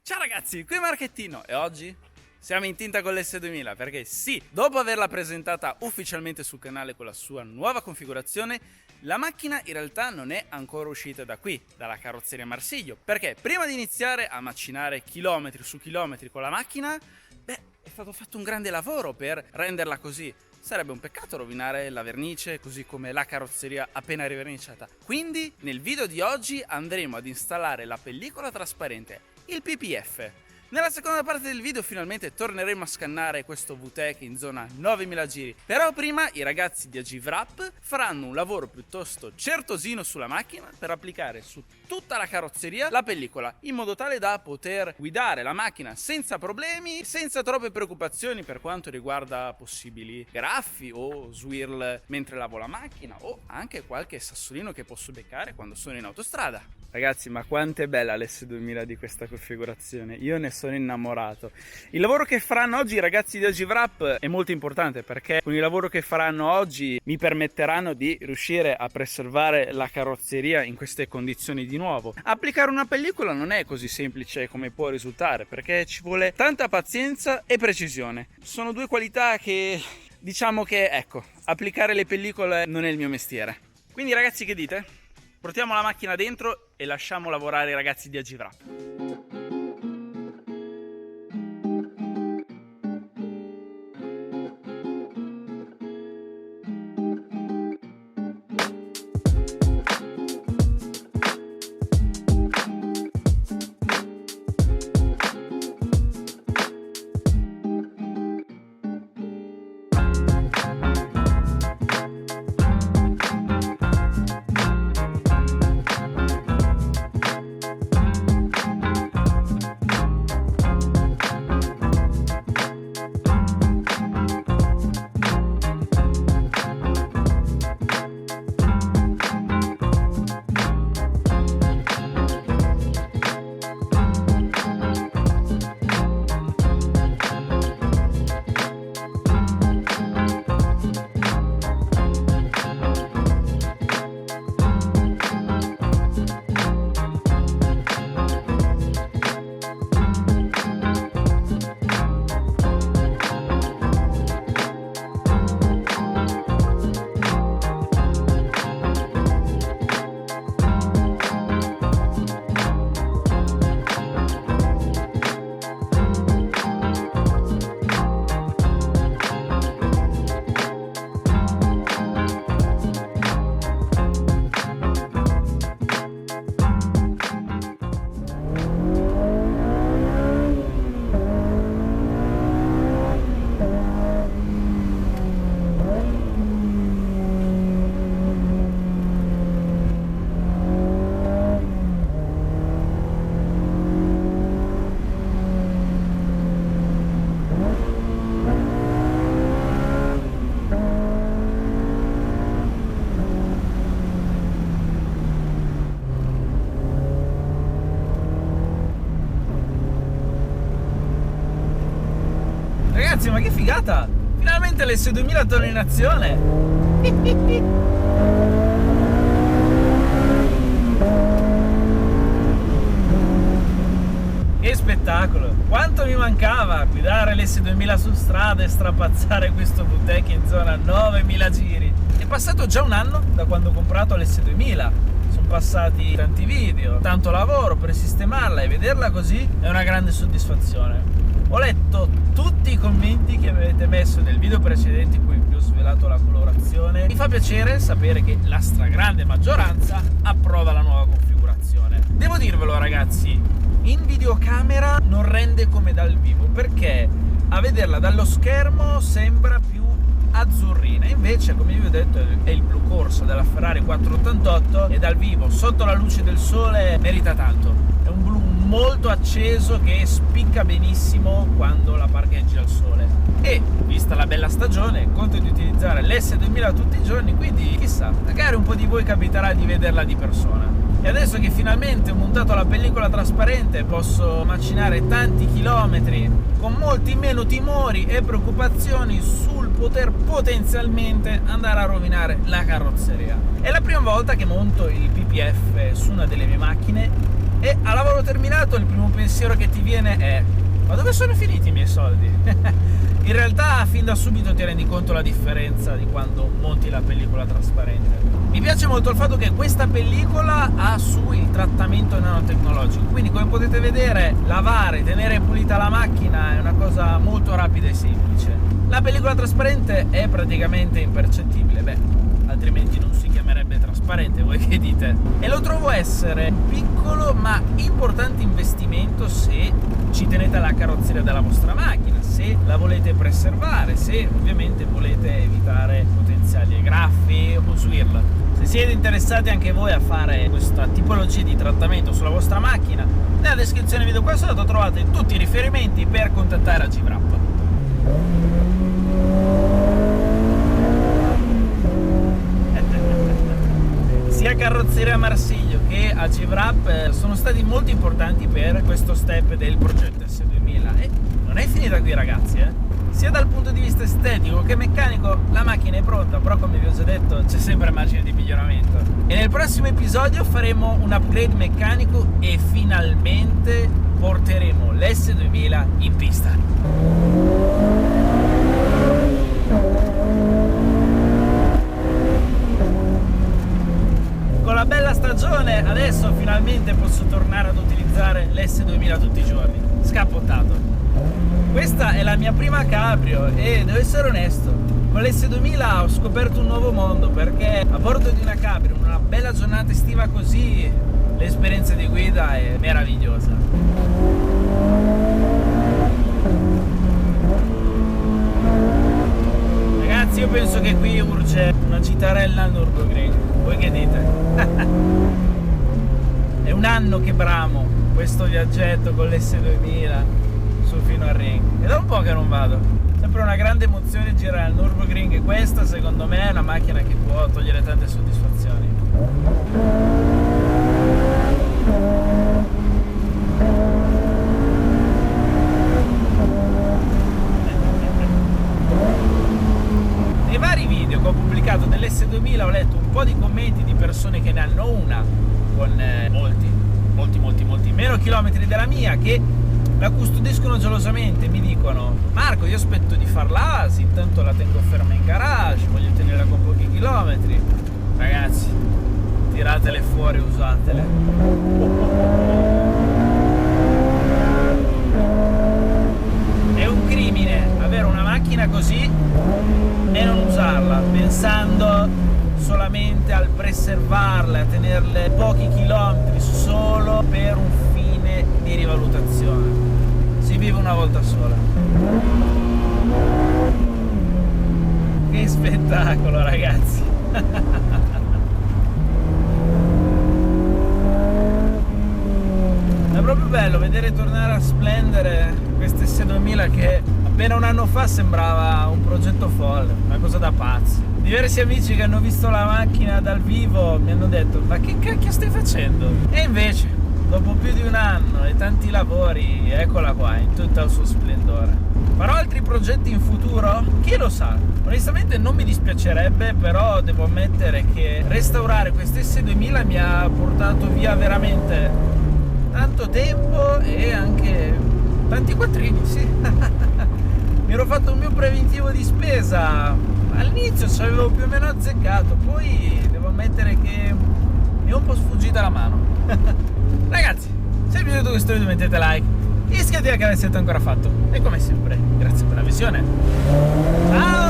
Ciao ragazzi, qui Marchettino e oggi siamo in tinta con l'S2000 perché sì, dopo averla presentata ufficialmente sul canale con la sua nuova configurazione, la macchina in realtà non è ancora uscita da qui, dalla carrozzeria Marsiglio, perché prima di iniziare a macinare chilometri su chilometri con la macchina, è stato fatto un grande lavoro per renderla così. Sarebbe un peccato rovinare la vernice così come la carrozzeria appena riverniciata. Quindi nel video di oggi andremo ad installare la pellicola trasparente, il PPF. Nella seconda parte del video finalmente torneremo a scannare questo VTEC in zona 9000 giri. Però prima i ragazzi di AGWrap faranno un lavoro piuttosto certosino sulla macchina per applicare su tutta la carrozzeria la pellicola, in modo tale da poter guidare la macchina senza problemi, senza troppe preoccupazioni per quanto riguarda possibili graffi o swirl mentre lavo la macchina o anche qualche sassolino che posso beccare quando sono in autostrada. Ragazzi, ma quanto è bella l'S2000 di questa configurazione, io ne sono innamorato. Il lavoro che faranno oggi i ragazzi di AGWrap è molto importante perché con il lavoro che faranno oggi mi permetteranno di riuscire a preservare la carrozzeria in queste condizioni di nuovo. Applicare una pellicola non è così semplice come può risultare perché ci vuole tanta pazienza e precisione. Sono due qualità che diciamo che, ecco, applicare le pellicole non è il mio mestiere. Quindi ragazzi, che dite? Portiamo la macchina dentro e lasciamo lavorare i ragazzi di AGWrap. Ragazzi, ma che figata! Finalmente l'S2000 torna in azione! Che spettacolo! Quanto mi mancava guidare l'S2000 su strada e strapazzare questo VTEC in zona 9000 giri! È passato già un anno da quando ho comprato l'S2000. Sono passati tanti video, tanto lavoro per sistemarla e vederla così è una grande soddisfazione. Ho letto tutti i commenti che avete messo nel video precedente in cui vi ho svelato la colorazione. Mi fa piacere sapere che la stragrande maggioranza approva la nuova configurazione. Devo dirvelo ragazzi, in videocamera non rende come dal vivo perché a vederla dallo schermo sembra più azzurrina, invece come vi ho detto è il blu corsa della Ferrari 488 e dal vivo sotto la luce del sole merita tanto. È un blu molto acceso che spicca benissimo quando la parcheggi al sole e vista la bella stagione conto di utilizzare l'S2000 tutti i giorni, quindi chissà, magari un po' di voi capiterà di vederla di persona. E adesso che finalmente ho montato la pellicola trasparente posso macinare tanti chilometri con molti meno timori e preoccupazioni sul poter potenzialmente andare a rovinare la carrozzeria. È la prima volta che monto il PPF su una delle mie macchine E a lavoro terminato il primo pensiero che ti viene è: ma dove sono finiti i miei soldi? In realtà fin da subito ti rendi conto la differenza di quando monti la pellicola trasparente. Mi piace molto il fatto che questa pellicola ha su il trattamento nanotecnologico, quindi come potete vedere lavare, tenere pulita la macchina è una cosa molto rapida e semplice. La pellicola trasparente è praticamente impercettibile, altrimenti non si chiamerebbe trasparente, voi che dite? E lo trovo essere un piccolo ma importante investimento se ci tenete alla carrozzeria della vostra macchina, se la volete preservare, se ovviamente volete evitare potenziali graffi o swirl. Se siete interessati anche voi a fare questa tipologia di trattamento sulla vostra macchina, nella descrizione del video qua sotto trovate tutti i riferimenti per contattare AGWrap. Sia Carrozzeria Marsiglio che AGWrap sono stati molto importanti per questo step del progetto S2000 e non è finita qui, ragazzi, Sia dal punto di vista estetico che meccanico la macchina è pronta, però come vi ho già detto c'è sempre margine di miglioramento. E nel prossimo episodio faremo un upgrade meccanico e finalmente porteremo l'S2000 in pista. Con la bella stagione adesso finalmente posso tornare ad utilizzare l'S2000 tutti i giorni, scappottato. Questa è la mia prima cabrio e devo essere onesto, con l'S2000 ho scoperto un nuovo mondo, perché a bordo di una cabrio, in una bella giornata estiva così, l'esperienza di guida è meravigliosa. Ragazzi, io penso che qui urge una gitarella al Nürburgring, voi che dite? È un anno che bramo questo viaggetto con l'S2000 fino al ring, e da un po' che non vado. Sempre una grande emozione girare al Nürburgring, e questa secondo me è una macchina che può togliere tante soddisfazioni. Nei vari video che ho pubblicato dell'S2000 ho letto un po' di commenti di persone che ne hanno una con molti meno chilometri della mia, che la custodiscono gelosamente, mi dicono: Marco, io aspetto di farla ASI, intanto la tengo ferma in garage, voglio tenerla con pochi chilometri. Ragazzi, tiratele fuori, usatele. È un crimine avere una macchina così e non usarla, pensando solamente al preservarla, a tenerle pochi chilometri solo per un fine di rivalutazione. Si vive una volta sola. Che spettacolo, ragazzi. È proprio bello vedere tornare a splendere queste S2000 che appena un anno fa sembrava un progetto folle, una cosa da pazzi. Diversi amici che hanno visto la macchina dal vivo mi hanno detto: ma che cacchio stai facendo? E invece, dopo più di un anno e tanti lavori, eccola qua in tutto il suo splendore. Farò altri progetti in futuro? Chi lo sa? Onestamente non mi dispiacerebbe, però devo ammettere che restaurare questa S2000 mi ha portato via veramente tanto tempo e anche tanti quattrini, sì. Mi ero fatto un mio preventivo di spesa, all'inizio ci avevo più o meno azzeccato, poi devo ammettere che mi è un po' sfuggita la mano. Ragazzi, se vi è piaciuto questo video mettete like, iscrivetevi al canale se non avete ancora fatto, e come sempre grazie per la visione, ciao!